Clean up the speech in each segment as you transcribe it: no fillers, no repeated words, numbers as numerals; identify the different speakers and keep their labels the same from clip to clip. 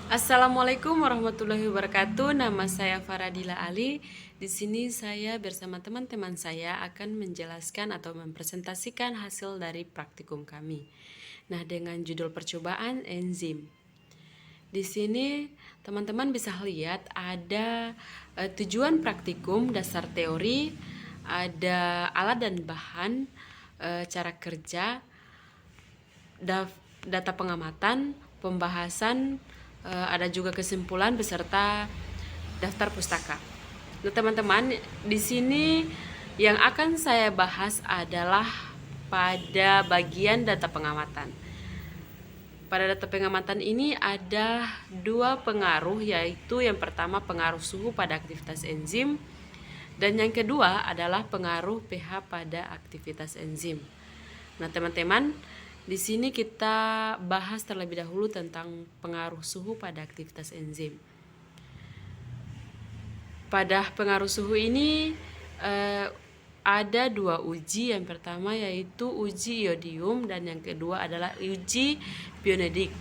Speaker 1: Assalamualaikum warahmatullahi wabarakatuh. Nama saya Faradila Ali. Di sini saya bersama teman-teman saya akan menjelaskan atau mempresentasikan hasil dari praktikum kami. Nah, dengan judul percobaan enzim. Di sini teman-teman bisa lihat ada tujuan praktikum, dasar teori, ada alat dan bahan, cara kerja, data pengamatan, pembahasan, ada juga kesimpulan beserta daftar pustaka. Nah, teman-teman, di sini yang akan saya bahas adalah pada bagian data pengamatan. Pada data pengamatan ini ada dua pengaruh, yaitu yang pertama pengaruh suhu pada aktivitas enzim, dan yang kedua adalah pengaruh pH pada aktivitas enzim. Nah, teman-teman, di sini kita bahas terlebih dahulu tentang pengaruh suhu pada aktivitas enzim. Pada pengaruh suhu ini ada dua uji. Yang pertama yaitu uji iodium dan yang kedua adalah uji Bionedict.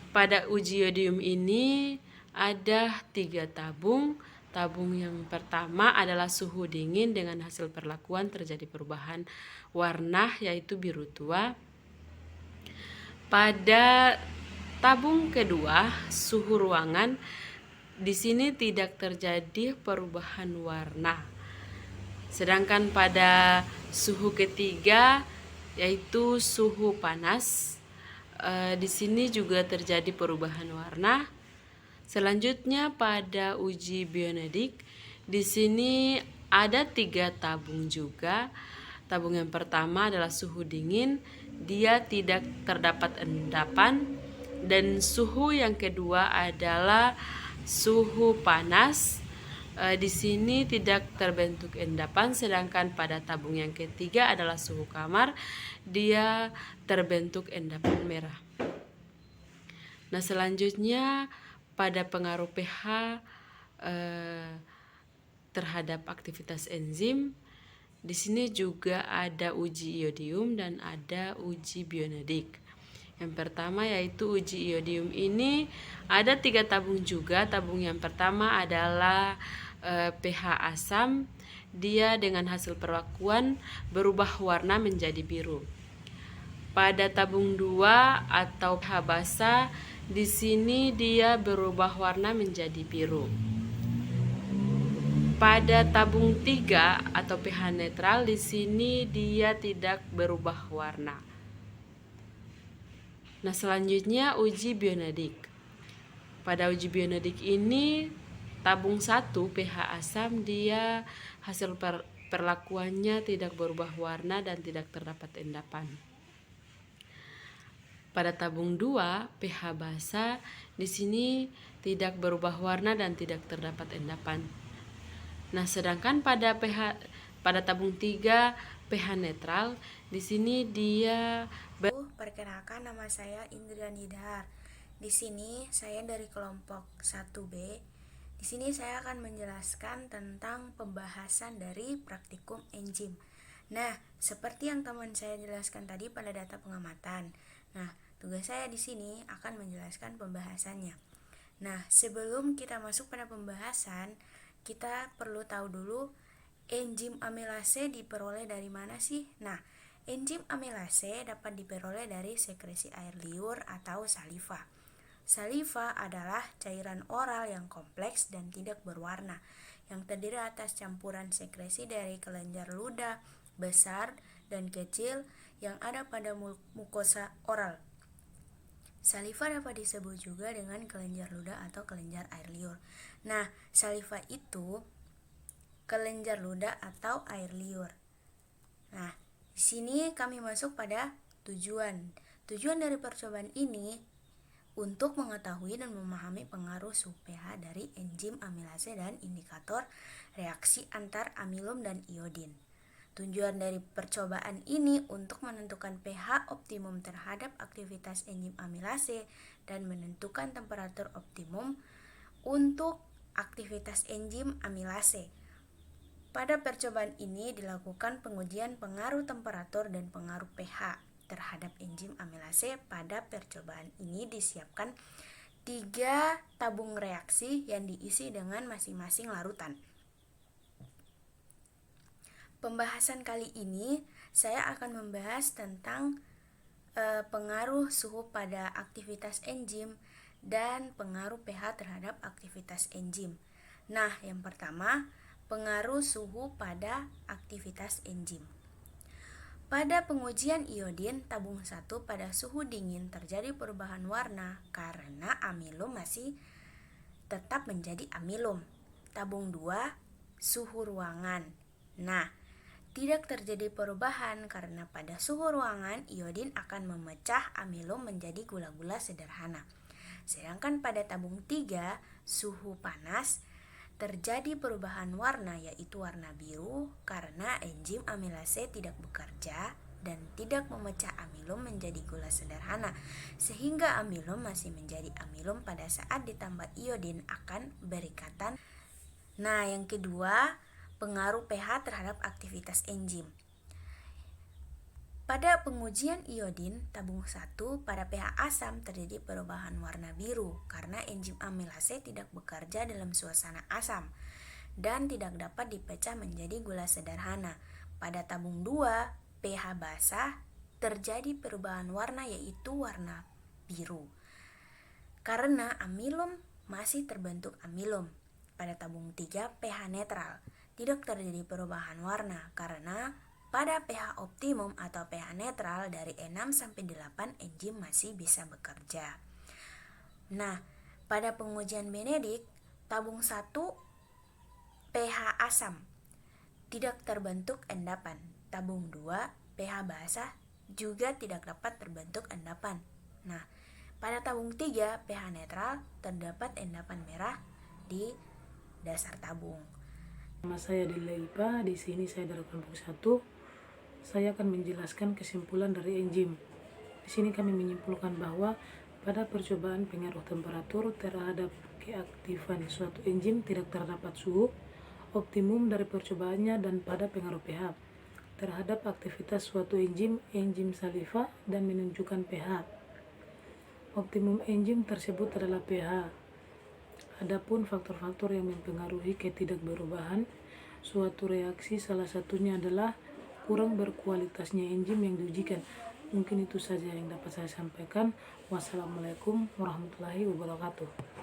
Speaker 1: Pada uji iodium ini ada 3 tabung. Tabung yang pertama adalah suhu dingin dengan hasil perlakuan terjadi perubahan warna yaitu biru tua. Pada tabung kedua, suhu ruangan, di sini tidak terjadi perubahan warna. Sedangkan pada suhu ketiga yaitu suhu panas, di sini juga terjadi perubahan warna. Selanjutnya pada uji Bionedict, di sini ada 3 tabung juga. Tabung yang pertama adalah suhu dingin, dia tidak terdapat endapan, dan suhu yang kedua adalah suhu panas. Di sini tidak terbentuk endapan, sedangkan pada tabung yang ketiga adalah suhu kamar, dia terbentuk endapan merah. Nah, selanjutnya pada pengaruh pH terhadap aktivitas enzim, di sini juga ada uji iodium dan ada uji Bionedict. Yang pertama yaitu uji iodium ini ada 3 tabung juga. Tabung yang pertama adalah pH asam, dia dengan hasil perlakuan berubah warna menjadi biru. Pada tabung 2 atau pH basa, di sini dia berubah warna menjadi biru. Pada tabung 3 atau pH netral, di sini dia tidak berubah warna. Nah, selanjutnya uji Bionedict. Pada uji Bionedict ini tabung 1 pH asam, dia hasil perlakuannya tidak berubah warna dan tidak terdapat endapan. Pada tabung 2 pH basa, di sini tidak berubah warna dan tidak terdapat endapan. Nah, sedangkan pada tabung 3 pH netral, di sini dia
Speaker 2: Perkenalkan, nama saya Indriani Dahar. Di sini saya dari kelompok 1B. Di sini saya akan menjelaskan tentang pembahasan dari praktikum enzim. Nah, seperti yang teman saya jelaskan tadi pada data pengamatan. Nah, tugas saya di sini akan menjelaskan pembahasannya. Nah, sebelum kita masuk pada pembahasan, kita perlu tahu dulu enzim amilase diperoleh dari mana sih? Nah, enzim amilase dapat diperoleh dari sekresi air liur atau saliva. Saliva adalah cairan oral yang kompleks dan tidak berwarna, yang terdiri atas campuran sekresi dari kelenjar ludah besar dan kecil yang ada pada mukosa oral. Saliva dapat disebut juga dengan kelenjar ludah atau kelenjar air liur. Nah, saliva itu kelenjar ludah atau air liur. Nah, di sini kami masuk pada tujuan. Tujuan dari percobaan ini untuk mengetahui dan memahami pengaruh suhu pH dari enzim amilase dan indikator reaksi antar amilum dan iodin. Tujuan dari percobaan ini untuk menentukan pH optimum terhadap aktivitas enzim amilase dan menentukan temperatur optimum untuk aktivitas enzim amilase. Pada percobaan ini dilakukan pengujian pengaruh temperatur dan pengaruh pH terhadap enzim amilase. Pada percobaan ini disiapkan 3 tabung reaksi yang diisi dengan masing-masing larutan. Pembahasan kali ini saya akan membahas tentang pengaruh suhu pada aktivitas enzim dan pengaruh pH terhadap aktivitas enzim. Nah, yang pertama, pengaruh suhu pada aktivitas enzim. Pada pengujian iodin tabung 1 pada suhu dingin terjadi perubahan warna karena amilum masih tetap menjadi amilum. Tabung 2, suhu ruangan. Nah, tidak terjadi perubahan karena pada suhu ruangan iodin akan memecah amilum menjadi gula-gula sederhana. Sedangkan pada tabung 3, suhu panas, terjadi perubahan warna yaitu warna biru karena enzim amilase tidak bekerja dan tidak memecah amilum menjadi gula sederhana, sehingga amilum masih menjadi amilum pada saat ditambah iodin akan berikatan. Nah, yang kedua, pengaruh pH terhadap aktivitas enzim. Pada pengujian iodin tabung 1 pada pH asam terjadi perubahan warna biru karena enzim amilase tidak bekerja dalam suasana asam dan tidak dapat dipecah menjadi gula sederhana. Pada tabung 2 pH basah terjadi perubahan warna yaitu warna biru karena amilum masih terbentuk amilum. Pada tabung 3 pH netral tidak terjadi perubahan warna karena pada pH optimum atau pH netral dari 6-8 enzim masih bisa bekerja. Nah, pada pengujian Benedict tabung 1 pH asam tidak terbentuk endapan. Tabung 2 pH basah juga tidak dapat terbentuk endapan. Nah, pada tabung 3 pH netral terdapat endapan merah di dasar tabung.
Speaker 3: Nama saya Dila Ipa, di sini saya dari kelompok 1. Saya akan menjelaskan kesimpulan dari enzim. Di sini kami menyimpulkan bahwa pada percobaan pengaruh temperatur terhadap keaktifan suatu enzim tidak terdapat suhu optimum dari percobaannya, dan pada pengaruh pH terhadap aktivitas suatu enzim saliva dan menunjukkan pH. Optimum enzim tersebut adalah pH. Adapun faktor-faktor yang mempengaruhi ketidakberubahan suatu reaksi, salah satunya adalah kurang berkualitasnya enzim yang diujikan. Mungkin itu saja yang dapat saya sampaikan. Wassalamualaikum warahmatullahi wabarakatuh.